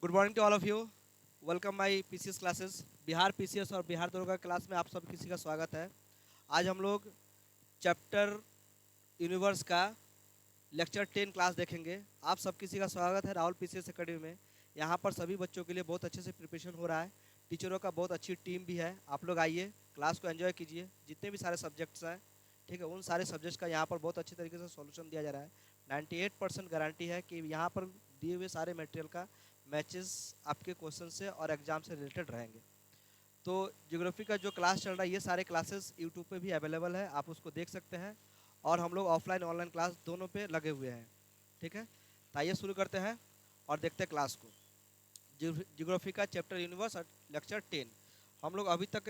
Good morning to all of you. Welcome my PCS classes. Bihar PCS और बिहार दरोगा class में आप सब किसी का स्वागत है। आज हम लोग चैप्टर यूनिवर्स का लेक्चर 10 क्लास देखेंगे। आप सब किसी का स्वागत है राहुल पीसीएस एकेडमी में। यहाँ पर सभी बच्चों के लिए बहुत अच्छे से प्रिपरेशन हो रहा है। टीचरों का बहुत अच्छी टीम भी है। आप लोग आइए, क्लास को एंजॉय कीजिए। जितने भी सारे सब्जेक्ट्स हैं, ठीक है, उन सारे सब्जेक्ट्स का यहाँ पर बहुत अच्छी तरीके से सॉल्यूशन दिया जा रहा है। 98% गारंटी है कि यहाँ पर दिए हुए सारे मटेरियल का मैचेस आपके क्वेश्चन से और एग्जाम से रिलेटेड रहेंगे। तो ज्योग्राफी का जो क्लास चल रहा है, ये सारे क्लासेस यूट्यूब पे भी अवेलेबल है, आप उसको देख सकते हैं। और हम लोग ऑफलाइन ऑनलाइन क्लास दोनों पे लगे हुए हैं, ठीक है। तो आइए शुरू करते हैं और देखते हैं क्लास को। ज्योग्राफी का चैप्टर यूनिवर्स लेक्चर 10। हम लोग अभी तक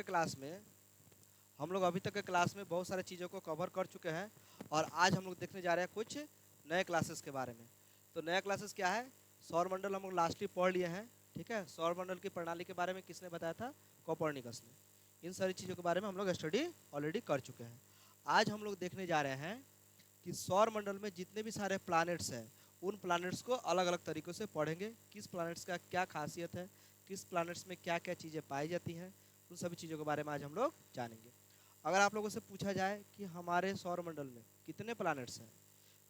के क्लास में बहुत सारे चीज़ों को कवर कर चुके हैं। और आज हम लोग देखने जा रहे हैं कुछ नए क्लासेस के बारे में। तो नया क्लासेस क्या है? सौर मंडल हम लोग लास्टली पढ़ लिए हैं, ठीक है। सौर मंडल की प्रणाली के बारे में किसने बताया था? कोपर्निकस ने। इन सारी चीज़ों के बारे में हम लोग स्टडी ऑलरेडी कर चुके हैं। आज हम लोग देखने जा रहे हैं कि सौर मंडल में जितने भी सारे प्लैनेट्स हैं, उन प्लैनेट्स को अलग अलग तरीक़ों से पढ़ेंगे। किस प्लैनेट्स का क्या खासियत है, किस प्लैनेट्स में क्या क्या चीज़ें पाई जाती हैं, उन सभी चीज़ों के बारे में आज हम लोग जानेंगे। अगर आप लोगों से पूछा जाए कि हमारे सौर मंडल में कितने प्लैनेट्स हैं,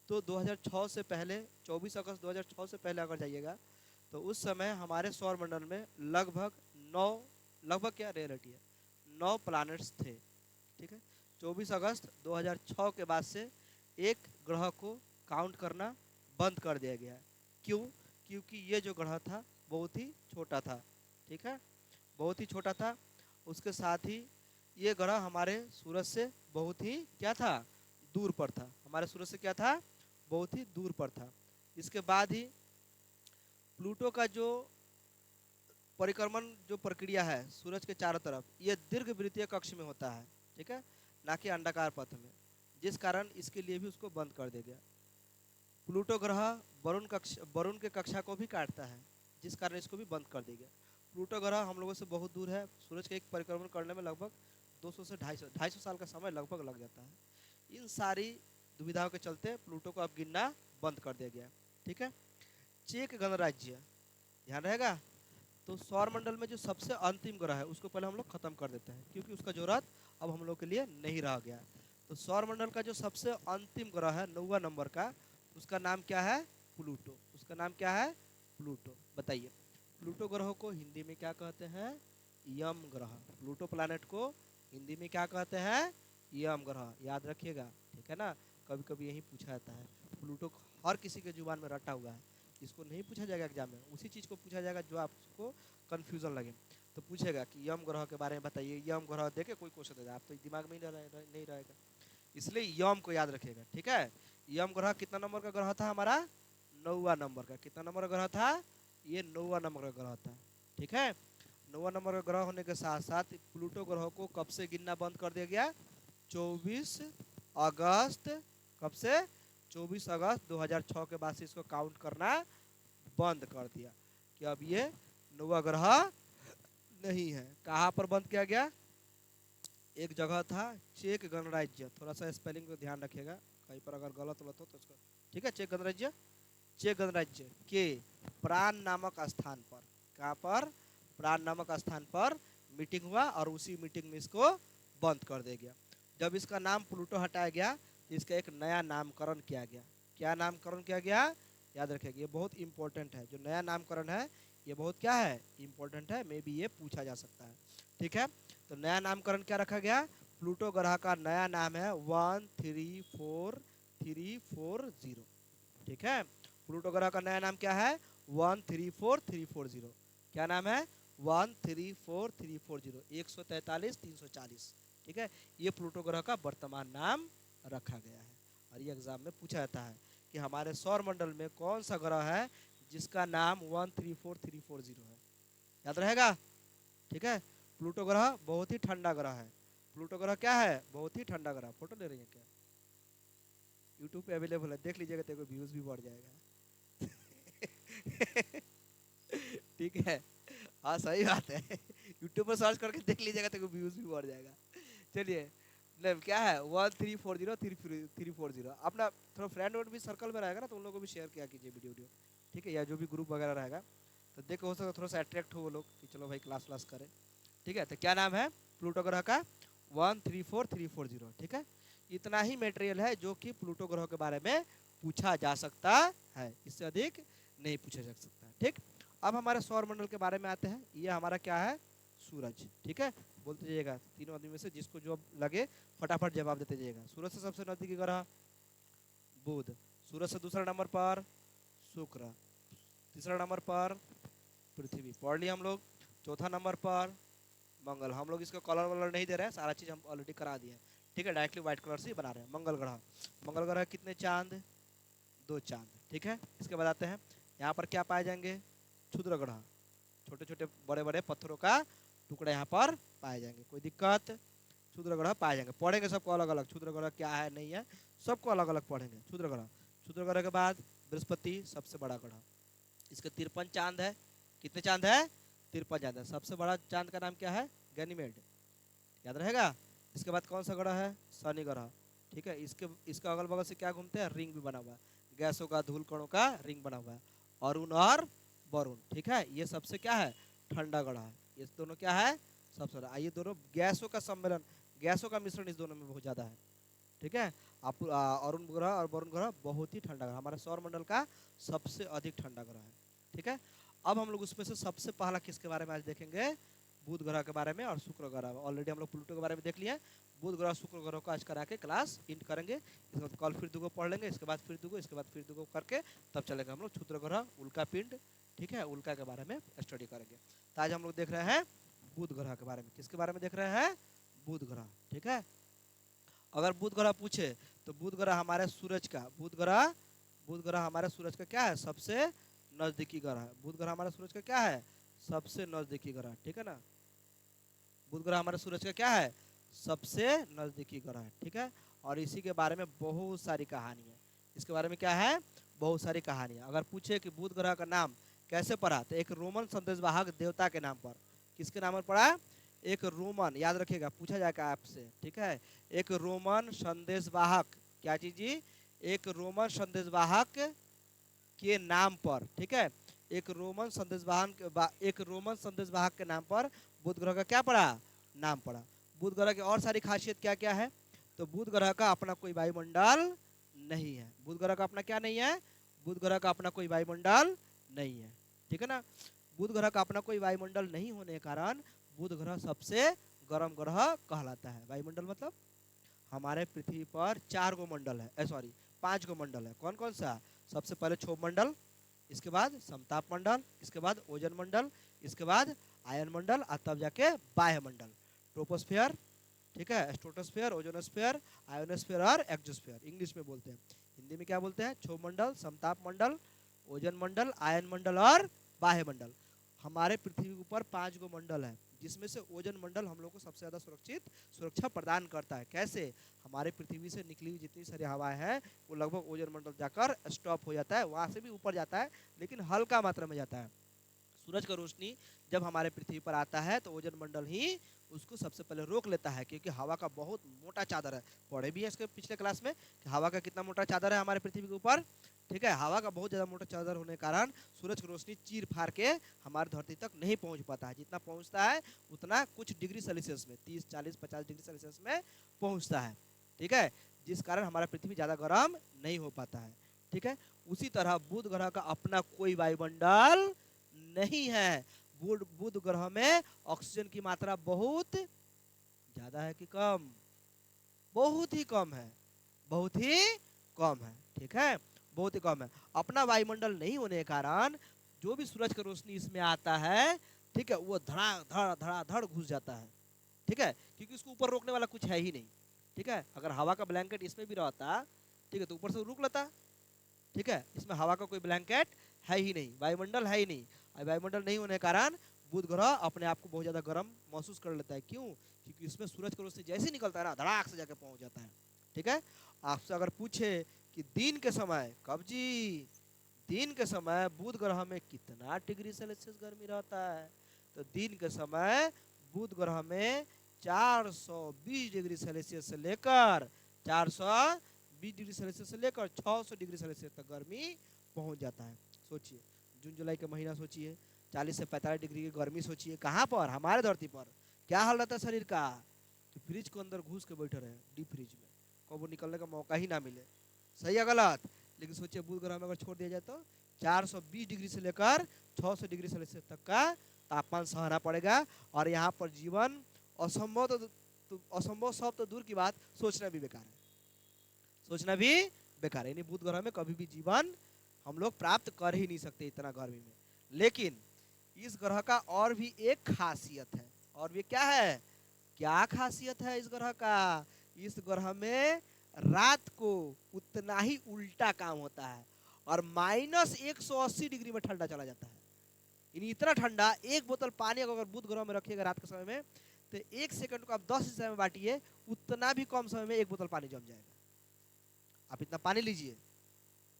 तो 2006 से पहले, 24 अगस्त 2006 से पहले अगर जाइएगा तो उस समय हमारे सौर मंडल में लगभग 9, लगभग क्या रियलिटी है, 9 प्लैनेट्स थे, ठीक है। 24 अगस्त 2006 के बाद से एक ग्रह को काउंट करना बंद कर दिया गया है। क्यों? क्योंकि ये जो ग्रह था बहुत ही छोटा था, ठीक है, बहुत ही छोटा था। उसके साथ ही ये ग्रह हमारे सूरज से बहुत ही क्या था, दूर पर था। हमारे सूरज से क्या था, बहुत ही दूर पर था। इसके बाद ही प्लूटो का जो परिक्रमण जो प्रक्रिया है सूरज के चारों तरफ, ये दीर्घवृत्तीय कक्ष में होता है, ठीक है, ना कि अंडाकार पथ में, जिस कारण इसके लिए भी उसको बंद कर दिया गया। प्लूटो ग्रह वरुण के कक्षा को भी काटता है, जिस कारण इसको भी बंद कर दिया गया। प्लूटो ग्रह हम लोगों से बहुत दूर है। सूरज के एक परिक्रमण करने में लगभग 200 से 250 साल का समय लगभग लग जाता है। इन सारी दुविधाओं के चलते प्लूटो को अब गिनना बंद कर दिया गया, ठीक है। चेक गणराज्य, ध्यान रहेगा। तो सौर मंडल में जो सबसे अंतिम ग्रह है उसको पहले हम लोग खत्म कर देते हैं, क्योंकि उसका जरूरत अब हम लोग के लिए नहीं रह गया। तो सौर मंडल का जो सबसे अंतिम ग्रह है 9वां नंबर का, उसका नाम क्या है? प्लूटो। उसका नाम क्या है? प्लूटो। बताइए, प्लूटो ग्रह को हिंदी में क्या कहते हैं? यम ग्रह। प्लूटो प्लैनेट को हिंदी में क्या कहते हैं? यम ग्रह। याद रखिएगा, ठीक है ना। कभी कभी यही पूछा जाता है। प्लूटो हर किसी के जुबान में रटा हुआ है, इसको नहीं पूछा जाएगा एग्जाम में, उसी चीज़ को पूछा जाएगा जो आपको कन्फ्यूज़न लगे। तो पूछेगा कि यम ग्रह के बारे में बताइए, यम ग्रह देके कोई क्वेश्चन देगा, आप तो दिमाग में ही नहीं रहेगा। इसलिए यम को याद रखिएगा, ठीक है। यम ग्रह कितना नंबर का ग्रह था हमारा? 9वां नंबर का। कितना नंबर का ग्रह था? ये 9वां नंबर का ग्रह था, ठीक है। 9वां नंबर का ग्रह होने के साथ साथ प्लूटो ग्रह को कब से गिनना बंद कर दिया गया? 24 अगस्त। कब से? 24 अगस्त 2006 के बाद से इसको काउंट करना बंद कर दिया कि अब ये 9वां ग्रह नहीं है। कहाँ पर बंद किया गया? एक जगह था चेक गणराज्य। थोड़ा सा स्पेलिंग को ध्यान रखिएगा, कहीं पर अगर गलत हो तो उसको, ठीक है। चेक गणराज्य, चेक गणराज्य के प्राण नामक स्थान पर। कहाँ पर? प्राण नामक स्थान पर मीटिंग हुआ और उसी मीटिंग में इसको बंद कर दिया गया। जब इसका नाम प्लूटो हटाया गया तो इसका एक नया नामकरण किया गया। क्या नामकरण किया गया? याद रखिएगा, ये बहुत इंपॉर्टेंट है। जो नया नामकरण है ये बहुत क्या है, इंपॉर्टेंट है। मे बी ये पूछा जा सकता है, ठीक है। तो नया नामकरण क्या रखा गया? प्लूटो ग्रह का नया नाम है 134340, ठीक है। प्लूटो ग्रह का नया नाम क्या है? 134340। क्या नाम है? 134340, 143 340, ठीक है। ये प्लूटो ग्रह का वर्तमान नाम रखा गया है। और ये एग्जाम में पूछा जाता है कि हमारे सौर मंडल में कौन सा ग्रह है जिसका नाम 134340 है। याद रहेगा, ठीक है। प्लूटो ग्रह बहुत ही ठंडा ग्रह है। प्लूटो ग्रह क्या है? बहुत ही ठंडा ग्रह। फोटो ले रही है क्या? यूट्यूब पे अवेलेबल है, देख लीजिएगा, तेरे को व्यूज भी बढ़ जाएगा। ठीक है, हाँ सही बात है। यूट्यूब पर सर्च करके देख लीजिएगा, तेरे को व्यूज भी बढ़ जाएगा। चलिए, क्या है 1340 अपना थोड़ा फ्रेंड और भी सर्कल में रहेगा ना, तो उन लोगों को भी शेयर किया कीजिए वीडियो, ठीक है, या जो भी ग्रुप वगैरह रहेगा तो देख के हो सकता है थोड़ा सा अट्रैक्ट हो वो लोग कि चलो भाई क्लास व्लास करें। ठीक है, तो क्या नाम है प्लूटो ग्रह का? 134340। ठीक है, इतना ही मटेरियल है जो कि प्लूटो ग्रह के बारे में पूछा जा सकता है, इससे अधिक नहीं पूछा जा सकता। ठीक, अब हमारे सौर मंडल के बारे में आते हैं। ये हमारा क्या है? सूरज। ठीक है, बोलते जाइएगा तीनों आदमी में से जिसको जो लगे फटाफट जवाब देते जाइएगा। सूरज से सबसे नजदीकी ग्रह बुध, सूरज से दूसरा नंबर पर शुक्र, तीसरा नंबर पर पृथ्वी, पढ़ लिया हम लोग। चौथा नंबर पर मंगल। हम लोग इसको कलर वलर नहीं दे रहे हैं, सारा चीज हम ऑलरेडी करा दिए हैं। ठीक है, डायरेक्टली व्हाइट कलर से ही बना रहे हैं। मंगल ग्रह, मंगल ग्रह कितने चांद? 2 चांद। ठीक है, इसके बाद आते हैं यहाँ पर क्या पाए जाएंगे? क्षुद्र ग्रह, छोटे छोटे बड़े बड़े पत्थरों का टुकड़े यहाँ पर पाए जाएंगे। कोई दिक्कत? क्षुद्र ग्रह पाए जाएंगे, पढ़ेंगे सबको अलग अलग। क्षुद्र ग्रह क्या है नहीं है सबको अलग अलग पढ़ेंगे। क्षुद्र ग्रह, क्षुद्र ग्रह के बाद बृहस्पति सबसे बड़ा ग्रह, इसके 53 चांद है। कितने चांद है? 53 चांद है। सबसे बड़ा चांद का नाम क्या है? गैनीमेड, याद रहेगा। इसके बाद कौन सा ग्रह है? शनि ग्रह। ठीक है, इसका अगल बगल से क्या घूमते हैं? रिंग भी बना हुआ है, गैसों का धूल कणों का रिंग बना हुआ है। अरुण और वरुण। ठीक है, ये सबसे क्या है? ठंडा ग्रह है। ये दोनों क्या है? सबसे बड़ा। ये दोनों गैसों का सम्मेलन, गैसों का मिश्रण इस दोनों में बहुत ज्यादा है। ठीक है, आप अरुण ग्रह और वरुण ग्रह बहुत ही ठंडा ग्रह, हमारे सौर मंडल का सबसे अधिक ठंडा ग्रह है। ठीक है, अब हम लोग उसमें से सबसे पहला किसके बारे में आज देखेंगे? बुध ग्रह के बारे में और शुक्र ग्रह। ऑलरेडी हम लोग प्लूटो के बारे में देख लिया। बुध ग्रह शुक्र ग्रह को आज करा के क्लास इंड करेंगे। इसके बाद कल फिर दुगो पढ़ लेंगे, इसके बाद फिर दुगो, इसके बाद फिर दुगो करके तब चलेंगे हम लोग क्षुद्र ग्रह, उल्का पिंड। ठीक है, उल्का के बारे में स्टडी करेंगे। तो आज हम लोग देख रहे हैं बुध ग्रह के बारे में। किसके बारे में देख रहे हैं? बुध ग्रह। ठीक है, अगर बुध ग्रह पूछे तो बुध ग्रह हमारे सूरज का, बुध ग्रह हमारे सूरज का क्या है? सबसे नजदीकी ग्रह है। बुध ग्रह हमारे सूरज का क्या है? सबसे नजदीकी ग्रह। ठीक है ना, बुध ग्रह हमारे सूरज का क्या है? सबसे नजदीकी ग्रह है। ठीक है, और इसी के बारे में बहुत सारी कहानी है। इसके बारे में क्या है? बहुत सारी कहानियां। अगर पूछे कि बुध ग्रह का नाम कैसे पड़ा, तो एक रोमन संदेशवाहक देवता के नाम पर। किसके नाम पर पड़ा? एक रोमन, याद रखिएगा पूछा जाएगा आपसे। ठीक है, एक रोमन संदेशवाहक, क्या चीज जी? एक रोमन संदेशवाहक के नाम पर। ठीक है, एक रोमन संदेशवाहक के नाम पर बुध ग्रह का क्या पड़ा? नाम पड़ा। बुध ग्रह की और सारी खासियत क्या क्या है? तो बुध ग्रह का अपना कोई वायुमंडल नहीं है। बुध ग्रह का अपना क्या नहीं है? बुध ग्रह का अपना कोई वायुमंडल नहीं है। ठीक है ना, बुध ग्रह का अपना कोई वायुमंडल नहीं होने के कारण बुध ग्रह सबसे गर्म ग्रह कहलाता है। वायुमंडल मतलब हमारे पृथ्वी पर 4 गो मंडल है, सॉरी 5 गो मंडल है। कौन कौन सा? सबसे पहले क्षोभ मंडल, इसके बाद समताप मंडल, इसके बाद ओजन मंडल, इसके बाद आयन मंडल और तब जाके बाह्य मंडल। ट्रोपोस्फेयर, ठीक है, स्ट्रेटोस्फेयर, ओजोनोस्फेयर, आयोनोस्फेयर और एक्सोस्फेयर, इंग्लिश में बोलते हैं। हिंदी में क्या बोलते हैं? क्षोभ मंडल, समताप मंडल, ओजन मंडल, आयन मंडल और बाह्य मंडल। हमारे पृथ्वी के ऊपर 5 गो मंडल है, जिसमें से ओजन मंडल हम लोग को सबसे ज्यादा सुरक्षा प्रदान करता है। कैसे? हमारे पृथ्वी से निकली हुई जितनी सारी हवाएं हैं वो लगभग ओजन मंडल जाकर स्टॉप हो जाता है, वहां से भी ऊपर जाता है लेकिन हल्का मात्रा में जाता है। सूरज का रोशनी जब हमारे पृथ्वी पर आता है तो ओजन मंडल ही उसको सबसे पहले रोक लेता है, क्योंकि हवा का बहुत मोटा चादर है। पढ़े भी है इसके पिछले क्लास में कि हवा का कितना मोटा चादर है हमारे पृथ्वी के ऊपर। ठीक है, हवा का बहुत ज्यादा मोटा चादर होने के कारण सूरज की रोशनी चीर फाड़ के हमारी धरती तक नहीं पहुंच पाता है। जितना पहुंचता है उतना कुछ डिग्री सेल्सियस में, 30, 40, 50 डिग्री सेल्सियस में पहुंचता है। ठीक है, जिस कारण हमारा पृथ्वी ज्यादा गर्म नहीं हो पाता है। ठीक है, उसी तरह बुध ग्रह का अपना कोई वायुमंडल नहीं है। बुध ग्रह में ऑक्सीजन की मात्रा बहुत ज्यादा है कि कम? बहुत ही कम है, बहुत ही कम है। ठीक है, बहुत ही कम है। अपना वायुमंडल नहीं होने के कारण जो भी सूरज की रोशनी इसमें आता है, ठीक है, वो धड़ाधड़ घुस जाता है। ठीक है, क्योंकि उसको ऊपर रोकने वाला कुछ है ही नहीं। ठीक है, अगर हवा का ब्लैंकेट इसमें भी रहता, ठीक है, तो ऊपर से रुक लेता। ठीक है, इसमें हवा का कोई ब्लैंकेट है ही नहीं, वायुमंडल है ही नहीं। वायुमंडल नहीं होने के कारण बुध ग्रह अपने आप को बहुत ज्यादा गर्म महसूस कर लेता है। क्यों? क्योंकि इसमें सूरज की रोशनी जैसे ही निकलता है ना, धड़ाक से जाके पहुंच जाता है। ठीक है, आपसे अगर पूछे कि दिन के समय, कब जी? दिन के समय बुध ग्रह में कितना डिग्री सेल्सियस गर्मी रहता है? तो दिन के समय बुध ग्रह में 420 डिग्री सेल्सियस से लेकर 420 डिग्री सेल्सियस से लेकर 600 डिग्री सेल्सियस तक गर्मी पहुंच जाता है। सोचिए, जून जुलाई का महीना सोचिए, 40 से 45 डिग्री की गर्मी सोचिए, कहाँ पर, हमारे धरती पर क्या हाल रहता है शरीर का, तो फ्रिज के अंदर घुस के बैठे रहे, डीप फ्रिज में, कब निकलने का मौका ही ना मिले। सही है गलत? लेकिन सोचिए बुध ग्रह में अगर छोड़ दिया जाए तो 420 डिग्री से लेकर 600 डिग्री सेल्सियस तक का तापमान सहना पड़ेगा, और यहाँ पर जीवन असंभव तो असंभव सब तो दूर की बात, सोचना भी बेकार है, सोचना भी बेकार है। यानी बुध ग्रह में कभी भी जीवन हम लोग प्राप्त कर ही नहीं सकते इतना गर्मी में। लेकिन इस ग्रह का और भी एक खासियत है, और भी क्या है, क्या खासियत है इस ग्रह का, इस ग्रह में रात को उतना ही उल्टा काम होता है और -180 डिग्री में ठंडा चला जाता है। यानी इतना ठंडा, एक बोतल पानी अगर बुध ग्रह में रखिएगा रात के समय में, तो 1 सेकंड को आप 10 हिस्से में बांटिए, उतना भी कम समय में 1 बोतल पानी जम जाएगा। आप इतना पानी लीजिए,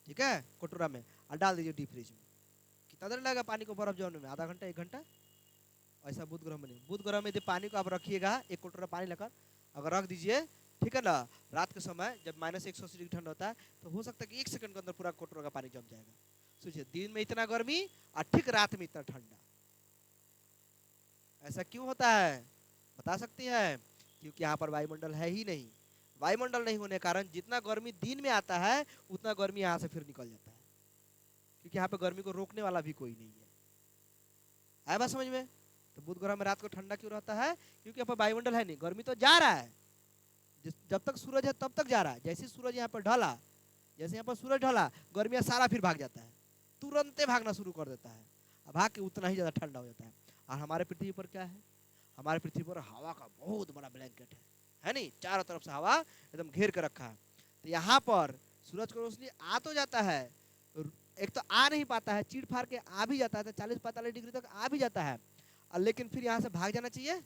ठीक है, कटोरा में, और डाल दीजिए डीप फ्रिज में। कितना देर लगेगा पानी को बर्फ जमने में? आधा घंटा, 1 घंटा। ऐसा बुध ग्रह में नहीं। बुध ग्रह में यदि पानी को आप रखिएगा, 1 कटोरा पानी लेकर अगर रख दीजिए, ठीक है ना, रात के समय जब -180 डिग्री ठंडा होता है, तो हो सकता है कि 1 सेकंड के अंदर पूरा कटोरा का पानी जम जाएगा। सोचिए, दिन में इतना गर्मी और ठीक रात में इतना ठंडा। ऐसा क्यों होता है, बता सकती है? क्योंकि यहाँ पर वायुमंडल है ही नहीं। वायुमंडल नहीं होने के कारण जितना गर्मी दिन में आता है, उतना गर्मी यहाँ से फिर निकल जाता है, क्योंकि यहाँ पे गर्मी को रोकने वाला भी कोई नहीं है। आया बात समझ में? तो बुध ग्रह में रात को ठंडा क्यों रहता है? क्योंकि यहाँ पर वायुमंडल है नहीं, गर्मी तो जा रहा है, जब तक सूरज है तब तक जा रहा है। जैसे सूरज यहाँ पर ढला, जैसे यहाँ पर सूरज ढला, गर्मी सारा फिर भाग जाता है, तुरंत भागना शुरू कर देता है, भाग के उतना ही ज्यादा ठंडा हो जाता है। और हमारे पृथ्वी पर क्या है, हमारे पृथ्वी पर हवा का बहुत बड़ा ब्लैंकेट है नहीं, चारों तरफ से हवा एकदम घेर कर रखा है। तो यहाँ पर सूरज की रोशनी आ तो जाता है, एक तो आ नहीं पाता है, चीड़ फाड़ के आ भी जाता है, तो 40-45 डिग्री तक आ भी जाता है, और लेकिन फिर यहाँ से भाग जाना चाहिए।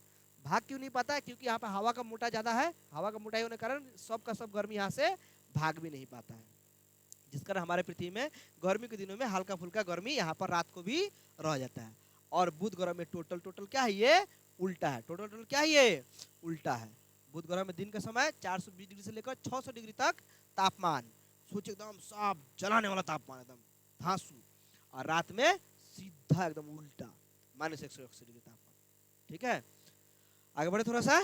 भाग क्यों नहीं पाता है? क्योंकि यहाँ पर हवा का मोटा ज्यादा है, हवा का मोटाई होने के कारण सब का सब गर्मी यहाँ से भाग भी नहीं पाता है, जिस कारण हमारे पृथ्वी में गर्मी के दिनों में हल्का फुल्का गर्मी यहाँ पर रात को भी रह जाता है। और बुध ग्रह में टोटल क्या है, ये उल्टा है। टोटल क्या है, ये उल्टा है। बुध ग्रह में दिन के समय 420 डिग्री से लेकर 600 डिग्री तक तापमान, सोचिए एकदम साफ जलाने वाला तापमान, एकदम धांसू, और रात में सीधा एकदम उल्टा -180 डिग्री तापमान। ठीक है, आगे बढ़े थोड़ा सा।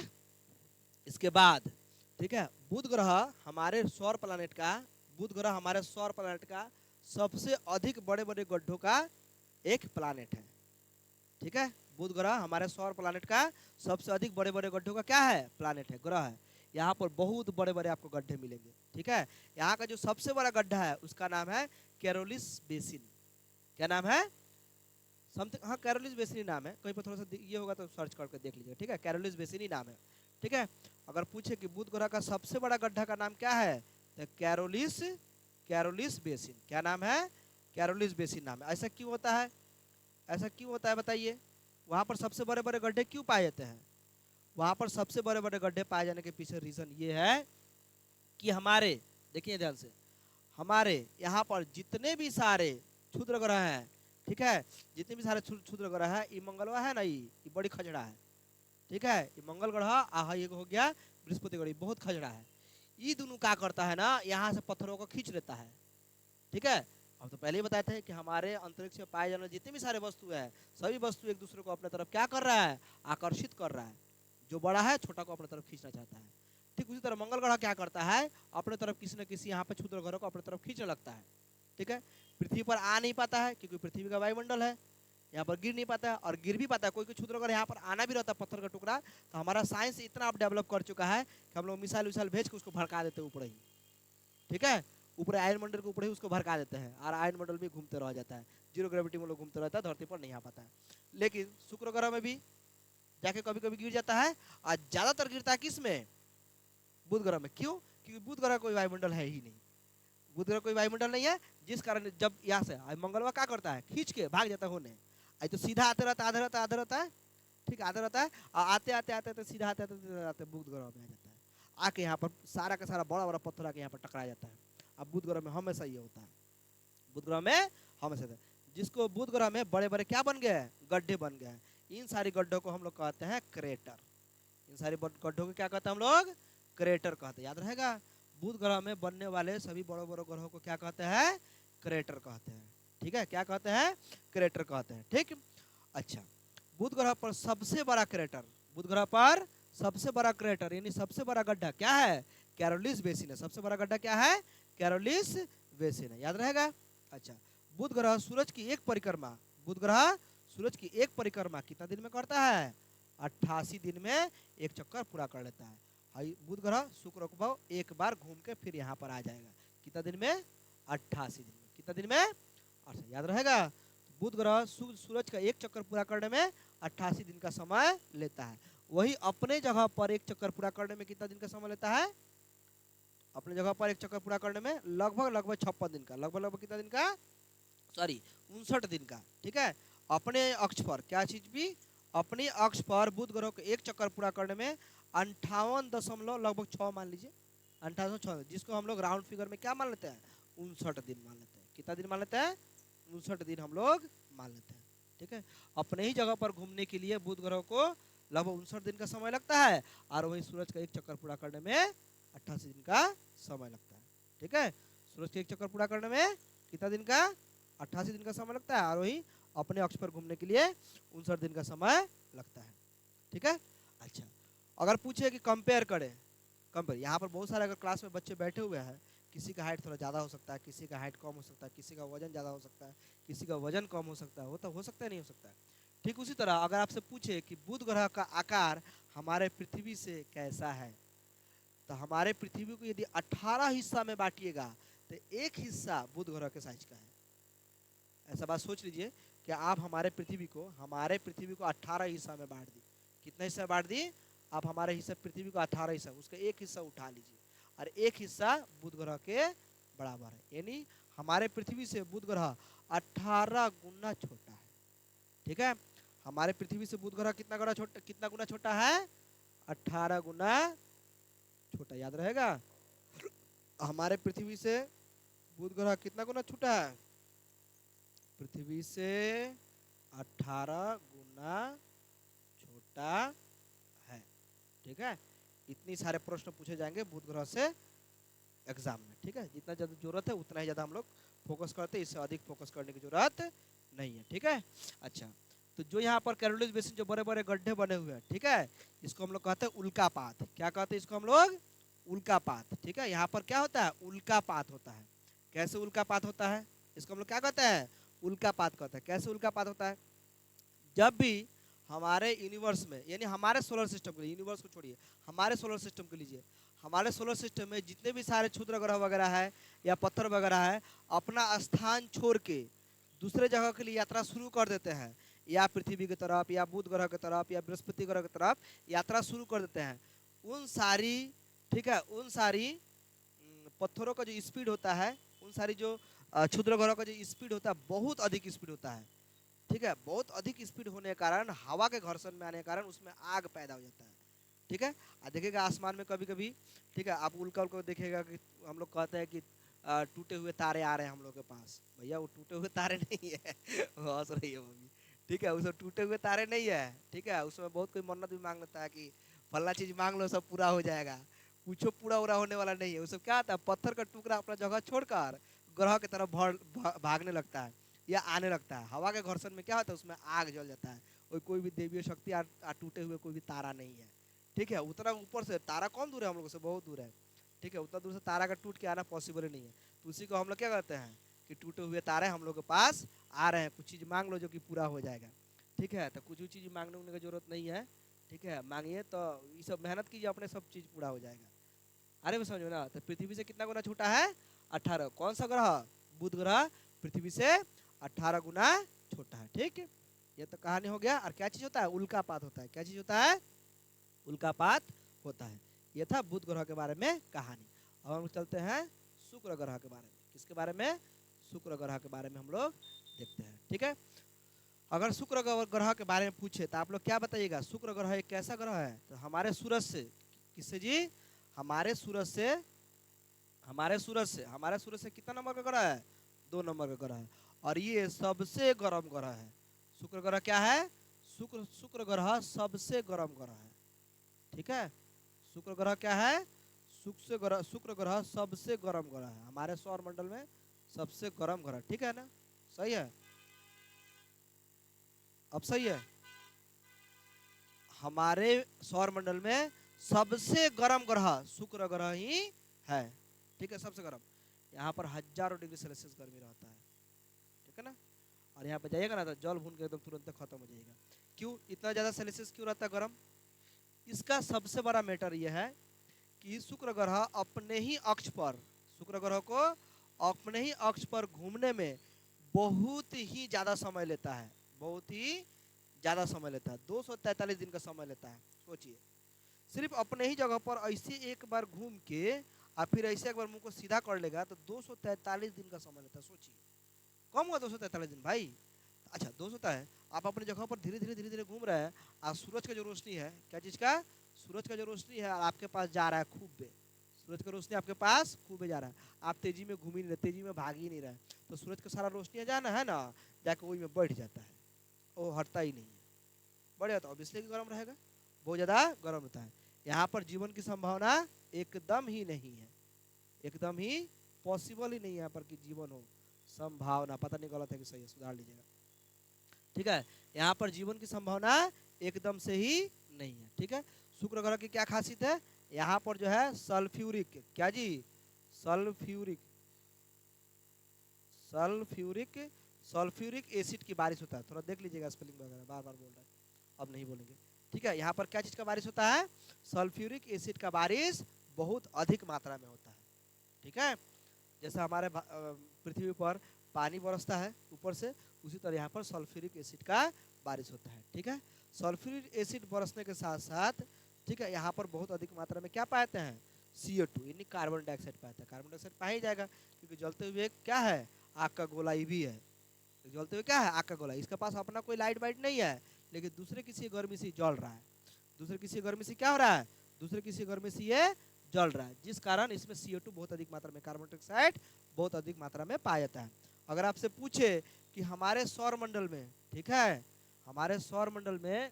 इसके बाद ठीक है, बुध ग्रह हमारे सौर प्लैनेट का, बुध ग्रह हमारे सौर प्लैनेट का सबसे अधिक बड़े बड़े गड्ढों का एक प्लैनेट है। ठीक है, बुध ग्रह हमारे सौर प्लैनेट का सबसे अधिक बड़े बड़े गड्ढों का क्या है, प्लैनेट है, ग्रह है। यहाँ पर बहुत बड़े बड़े आपको गड्ढे मिलेंगे। ठीक है, यहाँ का जो सबसे बड़ा गड्ढा है उसका नाम है कैरोलिस बेसिन। क्या नाम है? समथिंग, हाँ कैरोलिस बेसिन ही नाम है, कहीं पर थोड़ा सा ये होगा तो सर्च करके देख लीजिए। ठीक है, कैरोलिस बेसिन ही नाम है। ठीक है, अगर पूछे कि बुध ग्रह का सबसे बड़ा गड्ढा का नाम क्या है, तो कैरोलिस बेसिन। क्या नाम है? कैरोलिस बेसिन नाम है। ऐसा क्यों होता है, ऐसा क्यों होता है बताइए? वहाँ पर सबसे बड़े बड़े गड्ढे क्यों पाए जाते हैं? वहाँ पर सबसे बड़े बड़े गड्ढे पाए जाने के पीछे रीजन ये है कि हमारे, देखिए ध्यान से, हमारे यहाँ पर जितने भी सारे क्षुद्र ग्रह हैं, ठीक है, जितने भी सारे क्षुद्र ग्रह है, ये मंगलवा है ना, ये बड़ी खजड़ा है। ठीक है, ये मंगल ग्रह आहा, ये हो गया बृहस्पति ग्रह, बहुत खजड़ा है। ये दोनों क्या करता है ना, यहाँ से पत्थरों को खींच लेता है। ठीक है, हम तो पहले ही बताए थे कि हमारे अंतरिक्ष में पाए जाने जितने भी सारे वस्तु है, सभी वस्तु एक दूसरे को अपने तरफ क्या कर रहा है, आकर्षित कर रहा है। जो बड़ा है छोटा को अपने तरफ खींचना चाहता है। ठीक उसी तरह मंगल ग्रह क्या करता है, अपने तरफ किसी न किसी यहाँ पे क्षुद्र ग्रह को अपने तरफ खींचने लगता है। ठीक है, पृथ्वी पर आ नहीं पाता है क्योंकि पृथ्वी का वायुमंडल है, यहाँ पर गिर नहीं पाता है, और गिर भी पाता है कोई कोई क्षुद्र ग्रह यहाँ पर आना भी रहता है, पत्थर का टुकड़ा। तो हमारा साइंस इतना आप डेवलप कर चुका है कि हम लोग मिसाइल विसाइल भेज के उसको भड़का देते हैं ऊपर ही। ठीक है, ऊपर आयन मंडल के ऊपर ही उसको भड़का देते हैं, और आयन मंडल भी घूमते रह जाता है, जीरो ग्रेविटी में लोग घूमते रहता है, धरती पर नहीं आ पाता है। लेकिन शुक्र ग्रह में भी जाके कभी कभी गिर जाता है, और ज्यादातर गिरता है किसमें, बुध ग्रह में। क्यों? क्योंकि बुध ग्रह कोई वायुमंडल है ही नहीं, बुध ग्रह कोई वायुमंडल नहीं है, जिस कारण जब यहाँ से मंगलवार क्या करता है, खींच के भाग जाता है होने, तो सीधा आते रहता है, आधे रहता है। ठीक, आधे रहता है, और आते आते आते आते सीधा आते आते आते बुध ग्रह में आ जाता है, आके यहाँ पर सारा का सारा बड़ा बड़ा पत्थर आके यहाँ पर टकरा जाता है। अब बुध ग्रह में हमेशा ये होता है, बुध ग्रह में हमेशा, जिसको बुध ग्रह में बड़े बड़े क्या बन गए, गड्ढे बन गए। इन सारी गड्ढों को हम लोग कहते हैं क्रेटर। इन सारी गड्ढों को क्या कहते हैं हम लोग, क्रेटर कहते हैं। याद रहेगा, बुध ग्रह में बनने वाले सभी बड़े बड़े ग्रहों को क्या कहते हैं, क्रेटर कहते हैं। ठीक है, क्या कहते हैं, क्रेटर कहते हैं। ठीक, अच्छा, बुध ग्रह पर सबसे बड़ा क्रेटर, बुध ग्रह पर सबसे बड़ा क्रेटर यानी सबसे बड़ा गड्ढा क्या है? कैरोलिस बेसिन है। सबसे बड़ा गड्ढा क्या है? कैरोलिस बेसिन है, याद रहेगा। अच्छा, बुध ग्रह सूरज की एक परिक्रमा, बुध ग्रह सूरज की एक परिक्रमा कितना दिन में करता है? 88 दिन में एक चक्कर पूरा कर लेता है। बुध ग्रह शुक्र को एक बार घूम के फिर यहाँ पर आ जाएगा। कितना दिन में? 88 दिन में। कितना दिन में? अच्छा, याद रहेगा। बुध ग्रह सूरज का एक चक्कर पूरा करने में 88 दिन का समय लेता है। वही अपने जगह पर एक चक्कर पूरा करने में कितना दिन का समय लेता है? अपने जगह पर एक चक्कर पूरा करने में लगभग 56 दिन का, लगभग कितना दिन का? सॉरी, 59 दिन का। ठीक है, अपने अक्ष पर क्या चीज भी? अपने अक्ष पर बुध ग्रह को एक चक्कर पूरा करने में 58 लगभग 6 मान लीजिए, 58 जिसको हम लोग राउंड फिगर में क्या मान लेते हैं? 59 दिन मान लेते हैं। कितना दिन मान लेते हैं? 59 दिन हम लोग मान लेते हैं। ठीक है, अपने ही जगह पर घूमने के लिए बुध ग्रह को लगभग 59 दिन का समय लगता है, और वही सूरज का एक चक्कर पूरा करने में 88 दिन का समय लगता है। ठीक है, सूरज के एक चक्कर पूरा करने में कितना दिन का? 88 दिन का समय लगता है, और वही अपने अक्ष पर घूमने के लिए 59 दिन का समय लगता है। ठीक है, अच्छा, अगर पूछे कि कंपेयर करें, कंपेयर, यहाँ पर बहुत सारे अगर क्लास में बच्चे बैठे हुए हैं, किसी का हाइट थोड़ा ज़्यादा हो सकता है, किसी का हाइट कम हो सकता है, किसी का वजन ज़्यादा हो सकता है, किसी का वजन कम हो सकता है, वो तो हो सकता है, नहीं हो सकता है। ठीक उसी तरह अगर आपसे पूछे कि बुध ग्रह का आकार हमारे पृथ्वी से कैसा है, तो हमारे पृथ्वी को यदि 18 हिस्सा में बांटिएगा तो एक हिस्सा बुध ग्रह के साइज का है। ऐसा बात सोच लीजिए कि आप हमारे पृथ्वी को 18 हिस्सा में बांट दी। कितना हिस्सा बांट दी? आप हमारे हिस्सा पृथ्वी को 18 हिस्सा, उसका एक हिस्सा उठा लीजिए, और एक हिस्सा बुध ग्रह के बराबर है। यानी हमारे पृथ्वी से बुध ग्रह 18 गुना छोटा है। ठीक है, हमारे पृथ्वी से बुध ग्रह कितना गुना छोटा है? 18 गुना छोटा, याद रहेगा। हमारे पृथ्वी से बुध ग्रह कितना गुना छोटा है? पृथ्वी से 18 गुना छोटा है। ठीक है, इतनी सारे प्रश्न पूछे जाएंगे बुध ग्रह से एग्जाम में। ठीक है, जितना ज़्यादा जरूरत है उतना ही ज़्यादा हम लोग फोकस करते हैं, इससे अधिक फोकस करने की जरूरत नहीं है। ठीक है, अच्छा, तो जो यहाँ पर कैरोलिस बेसिन जो बड़े बड़े गड्ढे बने हुए हैं, ठीक है, इसको हम लोग कहते हैं उल्कापात। क्या कहते हैं इसको हम लोग? उल्कापात। ठीक है, यहाँ पर क्या होता है? उल्कापात होता है। कैसे उल्कापात होता है? इसको हम लोग क्या कहते हैं? उल्कापात कहते हैं। कैसे उल्कापात होता है? जब भी हमारे यूनिवर्स में, यानी हमारे सोलर सिस्टम के लिए, यूनिवर्स को छोड़िए, हमारे सोलर सिस्टम के लीजिए, हमारे सोलर सिस्टम में जितने भी सारे क्षुद्र ग्रह वगैरह है या पत्थर वगैरह है, अपना स्थान छोड़ के दूसरे जगह के लिए यात्रा शुरू कर देते हैं, या पृथ्वी की तरफ, या बुध ग्रह की तरफ, या बृहस्पति ग्रह की तरफ यात्रा शुरू कर देते हैं, उन सारी, ठीक है, उन सारी पत्थरों का जो स्पीड होता है, उन सारी जो क्षुद्र ग्रहों का जो स्पीड होता है, बहुत अधिक स्पीड होता है। ठीक है, बहुत अधिक स्पीड होने के कारण, हवा के घर्षण में आने के कारण उसमें आग पैदा हो जाता है। ठीक है, देखिएगा आसमान में कभी कभी, ठीक है, आप उल्का उल्का देखिएगा कि हम लोग कहते हैं कि टूटे हुए तारे आ रहे हैं हम लोग के पास। भैया वो टूटे हुए तारे नहीं है हंस रही है मम्मी। ठीक है, उसमें टूटे हुए तारे नहीं है। ठीक है, उसमें बहुत कोई मन्नत भी मांग लेता है कि फल्ला चीज मांग लो सब पूरा हो जाएगा। कुछ पूरा उरा होने वाला नहीं है। उसमें क्या आता है? पत्थर का टुकड़ा अपना जगह छोड़कर ग्रह की तरफ भागने लगता है या आने लगता है। हवा के घर्षण में क्या होता है? उसमें आग जल जाता है। और कोई भी देवीय शक्ति टूटे हुए कोई भी तारा नहीं है। ठीक है, उतना ऊपर से तारा कौन दूर है? हम लोग से बहुत दूर है। ठीक है, उतना दूर से तारा का टूट के आना पॉसिबल ही नहीं है। तो उसी को हम लोग क्या करते हैं कि टूटे हुए तारे हम लोग के पास आ रहे हैं, कुछ चीज़ मांग लो जो कि पूरा हो जाएगा। ठीक है, तो कुछ भी चीज़ मांगने उंगने की जरूरत नहीं है। ठीक है, मांगिए तो ये सब मेहनत कीजिए, अपने सब चीज़ पूरा हो जाएगा। अरे वो समझो ना, तो पृथ्वी से कितना गुना छोटा है? 18। कौन सा ग्रह? बुध ग्रह पृथ्वी से 18 गुना छोटा है। ठीक, ये तो कहानी हो गया। और क्या चीज होता है? उल्कापात होता है। क्या चीज होता है? उल्कापात होता है। ये था बुध ग्रह के बारे में कहानी। अब हम चलते हैं शुक्र ग्रह के बारे में। किसके बारे में? शुक्र ग्रह के बारे में हम लोग देखते हैं। ठीक है, अगर शुक्र ग्रह के बारे में पूछे तो आप लोग क्या बताइएगा? शुक्र ग्रह एक कैसा ग्रह है? तो हमारे सूरज से, किससे जी? हमारे सूरज से, हमारे सूरज से कितना नंबर का ग्रह है? 2 नंबर का ग्रह है। और ये सबसे गर्म ग्रह है। शुक्र ग्रह क्या है? शुक्र ग्रह सबसे गर्म ग्रह है। ठीक है, शुक्र ग्रह क्या है? शुक्र ग्रह सबसे गर्म ग्रह है हमारे सौर मंडल में, सबसे गर्म ग्रह। ठीक है ना, सही है। अब सही है। हमारे सौर मंडल में सबसे गर्म ग्रह शुक्र ग्रह ही है, ठीक है, सबसे गर्म। यहाँ पर हजारों डिग्री सेल्सियस गर्मी रहता है, ठीक है ना। और यहाँ पे जाइएगा ना तो जल भून के एकदम तुरंत खत्म हो जाएगा। क्यों इतना ज़्यादा सेल्सियस क्यों रहता है गर्म? इसका सबसे बड़ा मैटर यह है कि शुक्र ग्रह अपने ही अक्ष पर, शुक्र ग्रह को अपने ही अक्ष पर घूमने में बहुत ही ज़्यादा समय लेता है, बहुत ही ज़्यादा समय लेता है, 243 दिन का समय लेता है। सोचिए, सिर्फ अपने ही जगह पर ऐसे एक बार घूम के और फिर ऐसे एक बार मुंह को सीधा कर लेगा तो 243 दिन का समय लेता है। सोचिए, कम हुआ 243 दिन भाई। अच्छा, दोष होता है आप अपनी जगह पर धीरे धीरे धीरे धीरे घूम रहे हैं और सूरज का जो रोशनी है, क्या चीज़ का, सूरज का जो रोशनी है आपके पास जा रहा है खूब बे, सूरज का रोशनी आपके पास खूब जा रहा है, आप तेजी में घूम ही नहीं रहे, तेजी में भाग ही नहीं रहे, तो सूरज का सारा रोशनी जाना है ना, जाकर वही में बढ़ जाता है, वो हटता ही नहीं है, बढ़ जाता है, ऑब्वियसली गर्म रहेगा, बहुत ज़्यादा गर्म होता है। यहाँ पर जीवन की संभावना एकदम ही नहीं है, एकदम ही पॉसिबल ही नहीं है यहाँ पर कि जीवन हो, संभावना, पता नहीं गलत है कि सही है, सुधार लीजिएगा, ठीक है। यहाँ पर जीवन की संभावना एकदम से ही नहीं है, ठीक है। शुक्र ग्रह की क्या खासियत है, यहाँ पर जो है सल्फ्यूरिक, क्या जी, सल्फ्यूरिक सल्फ्यूरिक सल्फ्यूरिक एसिड की बारिश होता है। थोड़ा देख लीजिएगा स्पेलिंग वगैरह, बार बार बोल रहा है, अब नहीं बोलेंगे, ठीक है। यहाँ पर क्या चीज़ का बारिश होता है, सल्फ्यूरिक एसिड का बारिश बहुत अधिक मात्रा में होता है, ठीक है। जैसे हमारे पृथ्वी पर पानी बरसता है ऊपर से, उसी तरह यहाँ पर सल्फ्यूरिक एसिड का बारिश होता है, ठीक है। सल्फ्यूरिक एसिड बरसने के साथ साथ, ठीक है, यहाँ पर बहुत अधिक मात्रा में क्या पाते हैं, CO2 यानी कार्बन डाइऑक्साइड पाते हैं। कार्बन डाइऑक्साइड पा ही जाएगा क्योंकि जलते हुए क्या है, आग का गोला ही भी है, जलते हुए क्या है, आग का गोला। इसके पास अपना कोई लाइट वाइट नहीं है, लेकिन दूसरे किसी गर्मी से जल रहा है, दूसरे किसी गर्मी से क्या हो रहा है, दूसरे किसी गर्मी से ये जल रहा है, जिस कारण इसमें CO2 बहुत अधिक मात्रा में, कार्बन डाइऑक्साइड बहुत अधिक मात्रा में पाया जाता है। अगर आपसे पूछे कि हमारे सौर मंडल में, ठीक है, हमारे सौर मंडल में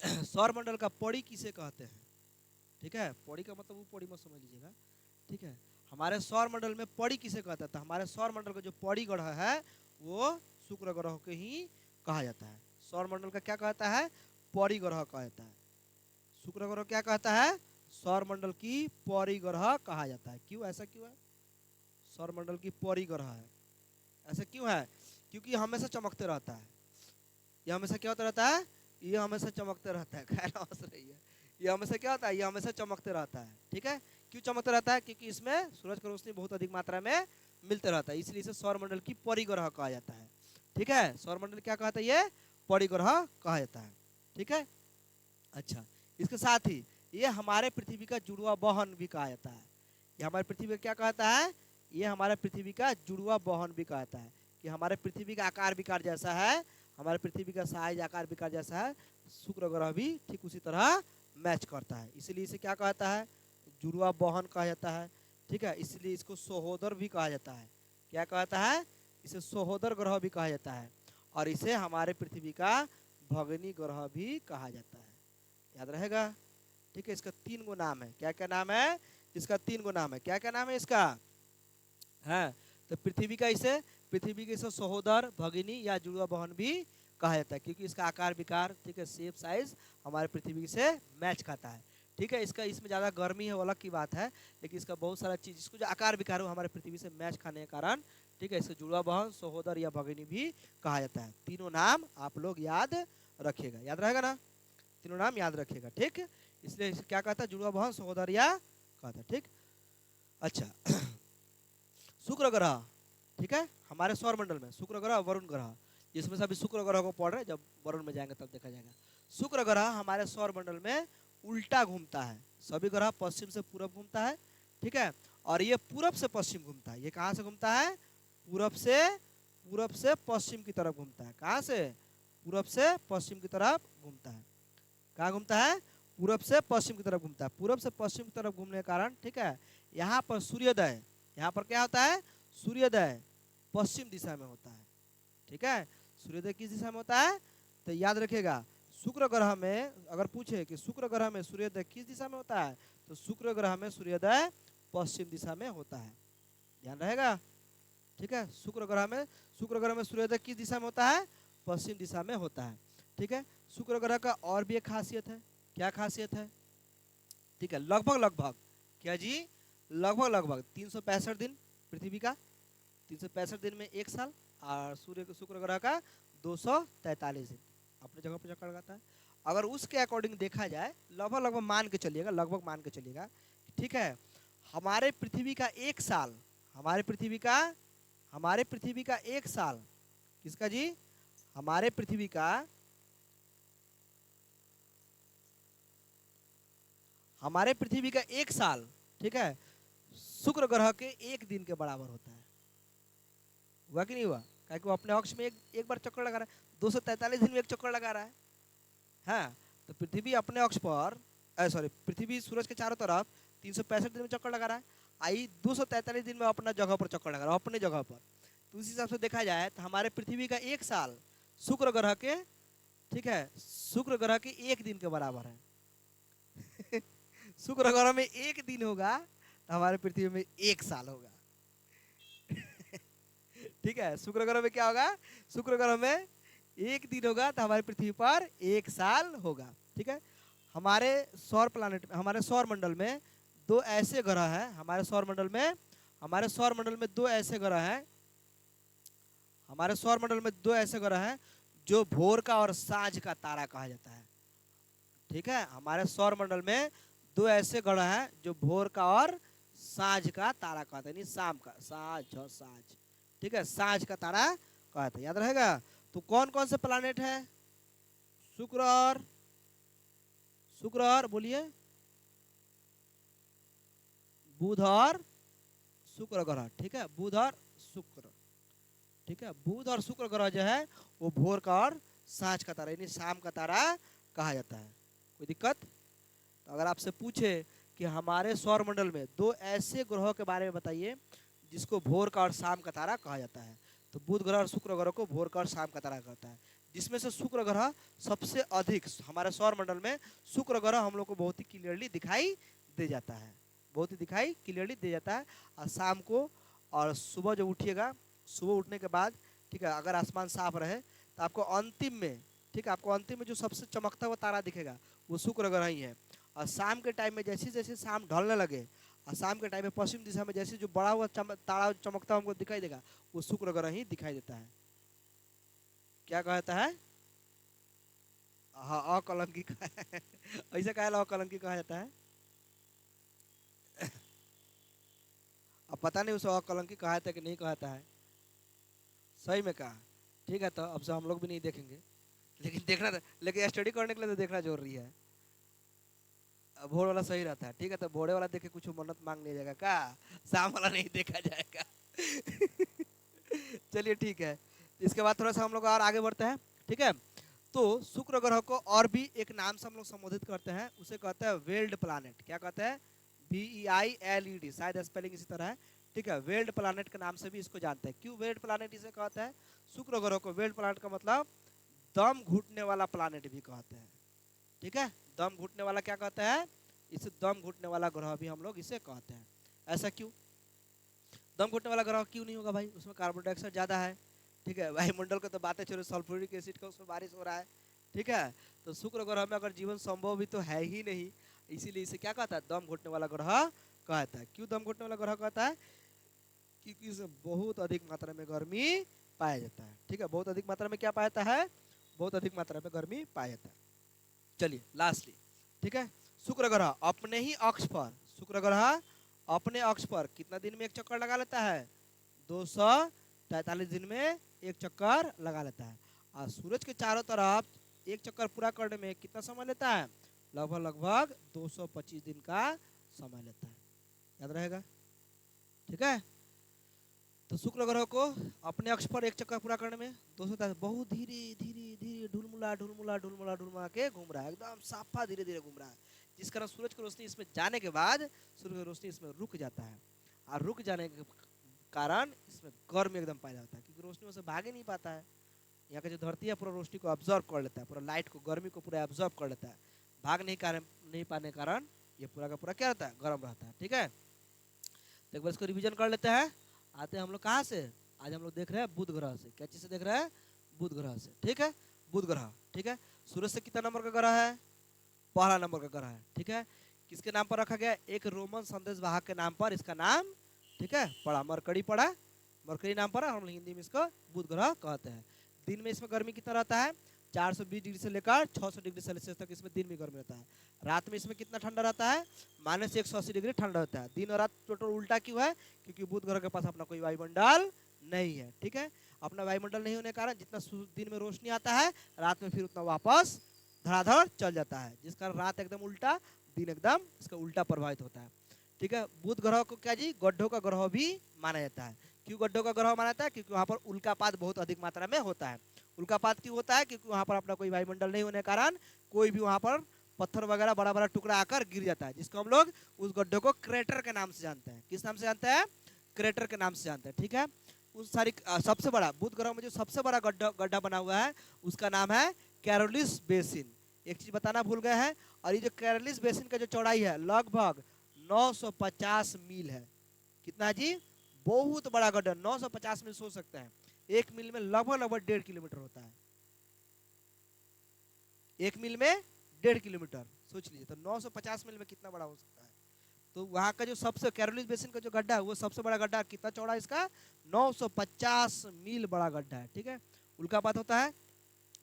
सौर मंडल का पड़ी किसे कहते हैं, ठीक है, पड़ी का मतलब वो पड़ी मत समझ लीजिएगा, ठीक है। हमारे सौर मंडल में पड़ी किसे कहता है, तो हमारे सौर मंडल का जो पड़ी ग्रह है वो शुक्र ग्रह के ही कहा जाता है। सौर मंडल का क्या कहता है, पड़ी ग्रह कहता है। शुक्र ग्रह क्या कहता है, सौर मंडल की परी ग्रह कहा जाता है। क्यों, ऐसा क्यों है, सौर मंडल की परी ग्रह है, ऐसा क्यों है, क्योंकि हमेशा चमकते रहता है, ये हमेशा क्या होता रहता है, ये हमेशा चमकते रहता है, कहना हंस रही है, ये हमेशा क्या होता है, ये हमेशा चमकते रहता है, ठीक है। क्यों चमकते रहता है, क्योंकि इसमें सूरज की रोशनी बहुत अधिक मात्रा में मिलते रहता है, इसलिए इसे सौर मंडल की परिग्रह कहा जाता है, ठीक है। सौर मंडल क्या कहता है, ये परिग्रह कहा जाता है, ठीक है। अच्छा, इसके साथ ही ये हमारे पृथ्वी का जुड़वा बहन भी कहा जाता है। ये हमारे पृथ्वी का क्या कहता है, ये हमारे पृथ्वी का जुड़वा बहन भी कहता है, कि हमारे पृथ्वी का आकार विकार जैसा है, हमारे पृथ्वी का साइज आकार विकार जैसा है, शुक्र ग्रह भी ठीक उसी तरह मैच करता है, इसलिए इसे क्या कहता है, जुड़वा बहन कहा जाता है, ठीक है। इसलिए इसको सहोदर भी कहा जाता है, क्या कहता है, इसे सहोदर ग्रह भी कहा जाता है, और इसे हमारे पृथ्वी का भगनी ग्रह भी कहा जाता है, याद रहेगा, ठीक है। इसका 3 गो नाम है, क्या क्या नाम है, इसका 3 गो नाम है, क्या क्या नाम है इसका, है तो पृथ्वी का इसे, पृथ्वी के इसे सहोदर, भगिनी या जुड़वा बहन भी कहा जाता है, क्योंकि इसका आकार विकार, ठीक है, शेप साइज हमारे पृथ्वी से मैच खाता है, ठीक है। इसका इसमें ज़्यादा गर्मी है वो अलग की बात है, लेकिन इसका बहुत सारा चीज़, इसको जो आकार विकार हो हमारे पृथ्वी से मैच खाने के कारण, ठीक है, इसे जुड़वा बहन, सहोदर या भगिनी भी कहा जाता है। तीनों नाम आप लोग याद रखिएगा, याद रहेगा ना, तीनों नाम याद रखिएगा, ठीक। इसलिए क्या कहता है, जुड़वा बहन, सहोदर या कहता है, ठीक। अच्छा शुक्र ग्रह, ठीक है, हमारे सौर मंडल में शुक्र ग्रह, वरुण ग्रह, जिसमें से अभी शुक्र ग्रह को पढ़ रहे हैं, जब वरुण में जाएंगे तब देखा जाएगा। शुक्र ग्रह हमारे सौर मंडल में उल्टा घूमता है, सभी ग्रह पश्चिम से पूरब घूमता है, ठीक है, और ये पूरब से पश्चिम घूमता है। ये कहाँ से घूमता है, पूरब से पश्चिम की तरफ घूमता है, कहाँ से, पूरब से पश्चिम की तरफ घूमता है, कहाँ घूमता है, पूरब से पश्चिम की तरफ घूमता है। पूरब से पश्चिम की तरफ घूमने के कारण, ठीक है, यहाँ पर सूर्योदय, यहाँ पर क्या होता है, सूर्योदय पश्चिम दिशा में होता है, ठीक है। सूर्योदय किस दिशा में होता है, तो याद रखिएगा, शुक्र ग्रह में अगर पूछे कि शुक्र ग्रह में सूर्योदय किस दिशा में होता है, तो शुक्र ग्रह में सूर्योदय पश्चिम दिशा में होता है, ध्यान रहेगा, ठीक है। शुक्र ग्रह में सूर्योदय किस दिशा में होता है, पश्चिम दिशा में होता है। ठीक है, शुक्र ग्रह का और भी एक खासियत है। क्या खासियत है? ठीक है, लगभग लगभग क्या जी, लगभग लगभग 365 दिन पृथ्वी का, 365 दिन में एक साल, और सूर्य के शुक्र ग्रह का 243 दिन अपने जगह पर चक्कर लगाता है। अगर उसके अकॉर्डिंग देखा जाए, लगभग लगभग मान के चलिएगा, लगभग मान के चलिएगा, ठीक है, हमारे पृथ्वी का एक साल, हमारे पृथ्वी का एक साल, किसका जी, हमारे पृथ्वी का, हमारे पृथ्वी का एक साल, ठीक है, शुक्र ग्रह के एक दिन के बराबर होता है। हुआ कि नहीं हुआ? क्या वो अपने अक्ष में एक बार चक्कर लगा रहा है, 243 दिन में एक चक्कर लगा रहा है। हाँ, तो पृथ्वी अपने अक्ष पर, सॉरी, पृथ्वी सूरज के चारों तरफ 365 दिन में चक्कर लगा रहा है, आई 243 दिन में अपना जगह पर चक्कर लगा रहा है, अपने जगह पर। तो उस हिसाब से देखा जाए तो हमारे पृथ्वी का एक साल शुक्र ग्रह के, ठीक है, शुक्र ग्रह के एक दिन के बराबर है। शुक्र ग्रह में एक दिन होगा तो हमारे पृथ्वी में एक साल होगा। ठीक है, शुक्र ग्रह में क्या होगा, शुक्र ग्रह में एक दिन होगा तो हमारी पृथ्वी पर एक साल होगा। ठीक है, हमारे सौर प्लानेट, हमारे सौर मंडल में दो ऐसे ग्रह हैं, हमारे सौर मंडल में दो ऐसे ग्रह हैं, हमारे सौर मंडल में दो ऐसे ग्रह हैं जो भोर का और सांझ का तारा कहा जाता है। ठीक है, हमारे सौर मंडल में दो ऐसे ग्रह हैं जो भोर का और सांझ का तारा कहते हैं, नहीं साम का, सांझ, ठीक है, सांझ का तारा कहते हैं, याद रहेगा। तो कौन कौन से प्लैनेट है? शुक्र और बोलिए, बुध और शुक्र ग्रह। ठीक है, बुध और शुक्र, ठीक है, बुध और शुक्र ग्रह जो है वो भोर का और सांझ का तारा यानी शाम का तारा कहा जाता है। कोई दिक्कत? तो अगर आपसे पूछे कि हमारे सौर मंडल में दो ऐसे ग्रहों के बारे में बताइए जिसको भोर का और शाम का तारा कहा जाता है, तो बुध ग्रह और शुक्र ग्रह को भोर का और शाम का तारा कहता है। जिसमें से शुक्र ग्रह सबसे अधिक, हमारे सौर मंडल में शुक्र ग्रह हम लोग को बहुत ही क्लियरली दिखाई दे जाता है, बहुत ही दिखाई क्लियरली दे जाता है। और शाम को और सुबह जब उठिएगा, सुबह उठने के बाद, ठीक है, अगर आसमान साफ रहे तो आपको अंतिम में, ठीक है, आपको अंतिम में जो सबसे चमकता हुआ तारा दिखेगा वो शुक्र ग्रह ही है। और शाम के टाइम में जैसे जैसे शाम ढलने लगे, और शाम के टाइम में पश्चिम दिशा में जैसे जो बड़ा हुआ तारा चमकता हमको दिखाई देगा वो शुक्र ग्रह ही दिखाई देता है। क्या कहता है? हाँ, अकलंकी ऐसा कहा अकलंकी कहा जाता है। अब पता नहीं उसे अकलंकी कहा था कि नहीं कहता है, सही में कहा। ठीक है, तो अब से हम लोग भी नहीं देखेंगे, लेकिन देखना, लेकिन स्टडी करने के लिए तो देखना जरूरी है। भोर वाला सही रहता है। ठीक है, तो भोरे वाला देखे कुछ मन्नत मांग लिया जाएगा का, शाम वाला नहीं देखा जाएगा। चलिए ठीक है, इसके बाद थोड़ा सा हम लोग और आगे बढ़ते हैं। ठीक है, तो शुक्र ग्रह को और भी एक नाम से हम लोग संबोधित करते हैं, उसे कहते हैं वेल्ड प्लानेट। क्या कहते हैं? VEILED, शायद स्पेलिंग इसी तरह है। ठीक है, वेल्ड प्लानेट के नाम से भी इसको जानते हैं। क्यों वेल्ड प्लानेट इसे कहते हैं? शुक्र ग्रह को वेल्ड प्लानेट का मतलब दम घुटने वाला प्लानेट भी कहते हैं। ठीक है, दम घुटने वाला क्या कहते हैं? इसे दम घुटने वाला ग्रह भी हम लोग इसे कहते हैं। ऐसा क्यों? दम घुटने वाला ग्रह क्यों नहीं होगा भाई? उसमें कार्बन डाइऑक्साइड ज्यादा है। ठीक है, वायुमंडल को तो बातें छोड़ो, सल्फ्यूरिक एसिड का उसमें बारिश हो रहा है। ठीक है, तो शुक्र ग्रह में अगर जीवन संभव भी तो है ही नहीं, इसीलिए इसे क्या कहता है? दम घुटने वाला ग्रह कहता है। क्यों दम घुटने वाला ग्रह कहता है? क्योंकि इसमें बहुत अधिक मात्रा में गर्मी पाया जाता है। ठीक है, बहुत अधिक मात्रा में क्या पाया जाता है? बहुत अधिक मात्रा में गर्मी पाया जाता है। चलिए लास्टली, ठीक है, शुक्र ग्रह अपने ही अक्ष पर, शुक्र ग्रह अपने अक्ष पर कितना दिन में एक चक्कर लगा लेता है? 243 दिन में एक चक्कर लगा लेता है। और सूरज के चारों तरफ एक चक्कर पूरा करने में कितना समय लेता है? लगभग लगभग 225 दिन का समय लेता है। याद रहेगा? ठीक है, तो शुक्र ग्रह को अपने अक्ष पर एक चक्कर पूरा करने में 243, बहुत धीरे धीरे धीरे ढुलमुला ढुलमुला ढुलमुला ढुलमुला के घूम रहा है, एकदम साफा धीरे धीरे घूम रहा है। जिस कारण सूरज की रोशनी इसमें जाने के बाद सूरज की रोशनी इसमें रुक जाता है, और रुक जाने के कारण इसमें गर्म एकदम पाया जाता है, क्योंकि रोशनी उसे भाग ही नहीं पाता है। यहाँ का जो धरती है पूरा रोशनी को ऑब्जर्व कर लेता है, पूरा लाइट को, गर्मी को पूरा ऑब्जर्व कर लेता है। भाग नहीं पाने के कारण ये पूरा का पूरा क्या रहता है? गर्म रहता है। ठीक है, तो एक बार इसको रिविजन कर लेते हैं। आते हैं हम लोग कहाँ से? आज हम लोग देख रहे हैं बुध ग्रह से। क्या चीज से देख रहे हैं? बुध ग्रह से, ठीक है, बुध ग्रह, ठीक है। सूरज से कितना नंबर का ग्रह है? पहला नंबर का ग्रह है, ठीक है। किसके नाम पर रखा गया? एक रोमन संदेश वाहक के नाम पर इसका नाम, ठीक है, पड़ा, मरकरी पड़ा, मरकरी नाम पर, हम हिंदी में इसको बुध ग्रह कहते हैं। दिन में इसमें गर्मी कितना रहता है? 420 डिग्री से लेकर 600 डिग्री सेल्सियस तक इसमें दिन में गर्मी रहता है। रात में इसमें कितना ठंडा रहता है? -180 डिग्री ठंडा रहता है। दिन और रात टोटल उल्टा क्यों है? क्योंकि बुध ग्रह के पास अपना कोई वायुमंडल नहीं है, ठीक है। अपना वायुमंडल नहीं होने के कारण जितना दिन में रोशनी आता है, रात में फिर उतना वापस धड़ाधड़ चल जाता है, जिस कारण रात एकदम उल्टा, दिन एकदम इसका उल्टा प्रभावित होता है, ठीक है। बुध ग्रह को क्या जी? गड्ढों का ग्रह भी माना जाता है। क्यों गड्ढों का ग्रह माना जाता है? क्योंकि वहाँ पर उल्कापात बहुत अधिक मात्रा में होता है। उल्कापात क्यों होता है? क्योंकि वहाँ पर अपना कोई वायुमंडल नहीं होने के कारण कोई भी वहाँ पर पत्थर वगैरह बड़ा बड़ा टुकड़ा आकर गिर जाता है, जिसको हम लोग उस गड्ढे को क्रेटर के नाम से जानते हैं। किस नाम से जानते हैं? क्रेटर के नाम से जानते हैं, ठीक है। उस सारी सबसे बड़ा बुध ग्रह में जो सबसे बड़ा गड्ढा बना हुआ है उसका नाम है कैरोलिस बेसिन। एक चीज बताना भूल गए हैं, और ये जो कैरोलिस बेसिन का जो चौड़ाई है लगभग 950 मील है। कितना जी? बहुत बड़ा गड्ढा, 950 मील सोच सकते हैं। एक मील में लगभग 1.5 किलोमीटर होता है। एक मील में 1.5 किलोमीटर सोच लीजिए, तो 950 मील में कितना बड़ा हो सकता है। तो वहाँ का जो सबसे कैरोलिस बेसिन का जो गड्ढा है वो सबसे बड़ा गड्ढा, कितना चौड़ा है इसका? 950 मील बड़ा गड्ढा है, ठीक है। उल्कापात होता है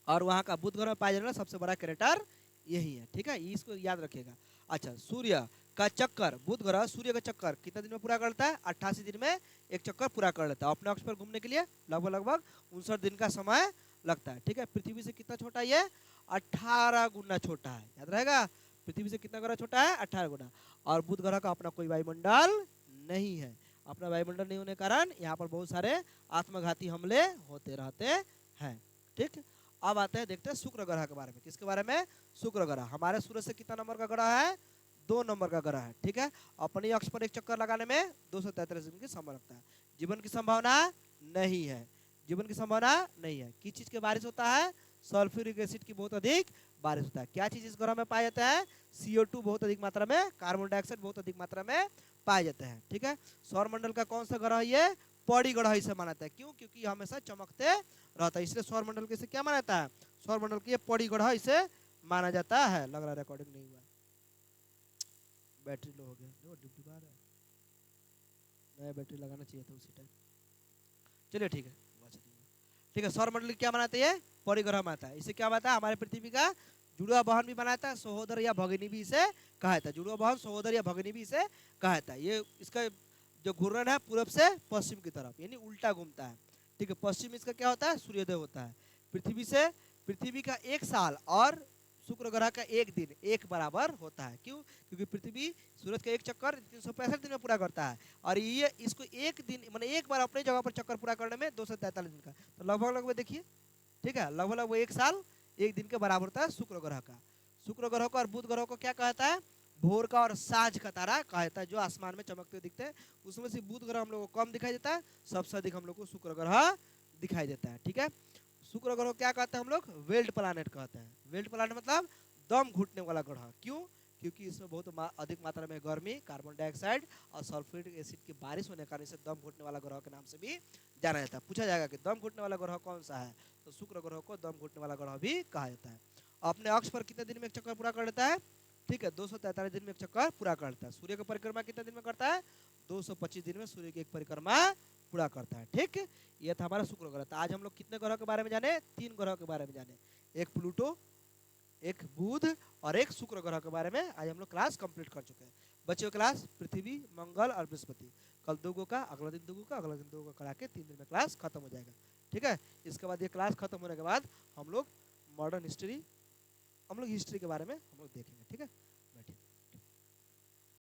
और वहाँ का बुध ग्रह में पाया जाने वाला सबसे बड़ा क्रेटर यही है, ठीक है, इसको याद रखिएगा। अच्छा, सूर्य का चक्कर, बुध ग्रह सूर्य का चक्कर कितना दिन में पूरा करता है? 88 दिन में एक चक्कर पूरा कर लेता है। अपने अक्ष पर घूमने के लिए लगभग 59 दिन का समय लगता है, ठीक है। पृथ्वी से कितना छोटा है ये? 18 गुना छोटा है, याद रहेगा। पृथ्वी से कितना ग्रह छोटा है? 18 गुना। और बुध ग्रह का अपना कोई वायुमंडल नहीं है। अपना वायुमंडल नहीं होने के कारण यहाँ पर बहुत सारे आत्मघाती हमले होते रहते हैं, ठीक। अब आते हैं, देखते हैं शुक्र ग्रह के बारे में। किसके बारे में? शुक्र ग्रह। हमारे सूरज से कितना नंबर का ग्रह है? 2 नंबर का ग्रह है, ठीक है। अपनी अक्ष पर एक चक्कर लगाने में 243 दिन की समय लगता है। जीवन की संभावना नहीं है, जीवन की संभावना नहीं है। किस चीज के बारिश होता है? सल्फ्यूरिक एसिड की बहुत अधिक बारिश होता है। क्या चीज इस ग्रह में पाया जाता है? CO2 बहुत अधिक मात्रा में, कार्बन डाइऑक्साइड बहुत अधिक मात्रा में पाए जाते हैं, ठीक है। सौर मंडल का कौन सा ग्रह? ये पड़ी ग्रह इसे माना जाता है। क्यों? क्योंकि ये हमेशा चमकते रहता है, इसलिए सौर मंडल के क्या माना जाता है? सौर मंडल की पड़ी ग्रह इसे माना जाता है। लग रहा है रिकॉर्डिंग नहीं हुआ, बैटरी लो हो गया, देखो डिब्बा आ रहा है, नया बैटरी लगाना चाहिए था उसी टाइम। चलिए ठीक है, ठीक है। सौर मंडल क्या बनाते हैं? परिग्रह बनाता है। इसे क्या बनाता है? हमारे पृथ्वी का जुड़वा बहन भी बनाता है, सहोदर या भगिनी भी इसे कहा जाता है। जुड़वा बहन, सहोदर या भगिनी भी इसे कहा जाता है। ये इसका जो घूर्णन है पूरब से पश्चिम की तरफ, यानी उल्टा घूमता है, ठीक है। पश्चिम इसका क्या होता है? सूर्योदय होता है। पृथ्वी का एक साल और शुक्र ग्रह का एक दिन एक बराबर होता है। क्यों? क्योंकि पृथ्वी सूरज का एक चक्कर 365 दिन में पूरा करता है, और ये इसको एक दिन मतलब एक बार अपने जगह पर चक्कर पूरा करने में 243 दिन का, तो लगभग देखिए, ठीक है, लगभग वो एक साल एक दिन के बराबर होता है शुक्र ग्रह का। शुक्र ग्रह को और बुध ग्रह को क्या कहता है? भोर का और साँझ का तारा कहा जाता है, जो आसमान में चमकते दिखते हैं। उसमें से बुध ग्रह हम लोग को कम दिखाई देता है, सबसे अधिक हम लोग को शुक्र ग्रह दिखाई देता है, ठीक है। शुक्र ग्रह क्या कहते हैं हम लोग? वेल्ड प्लानेट कहते हैं। वेल्ड प्लानेट मतलब दम घुटने वाला ग्रह। क्यों? क्योंकि इसमें बहुत अधिक मात्रा में गर्मी, कार्बन डाइऑक्साइड और सल्फ्यूरिक एसिड की बारिश होने के कारण इसे दम घुटने वाला ग्रह के नाम से भी जाना जाता है। पूछा जाएगा कि दम घुटने वाला ग्रह कौन सा है, तो शुक्र ग्रह को दम घुटने वाला ग्रह भी कहा जाता है। अपने अक्ष पर कितने दिन में एक चक्कर पूरा कर लेता है? ठीक है, 243 दिन में एक चक्कर पूरा करता है। सूर्य की परिक्रमा कितने दिन में करता है? 225 दिन में सूर्य की एक परिक्रमा पूरा करता है, ठीक। ये था हमारा शुक्र ग्रह। तो आज हम लोग कितने ग्रह के बारे में जाने? 3 ग्रह के बारे में जाने, एक प्लूटो, एक बुध और एक शुक्र ग्रह के बारे में आज हम लोग क्लास कंप्लीट कर चुके हैं। बच्चों क्लास पृथ्वी, मंगल और बृहस्पति, कल 2 का, अगला दिन 2 का, अगला दिन 2 का करा के 3 दिन में क्लास खत्म हो जाएगा, ठीक है। इसके बाद ये क्लास खत्म होने के बाद हम लोग मॉडर्न हिस्ट्री, हम लोग हिस्ट्री के बारे में हम लोग देखेंगे, ठीक है।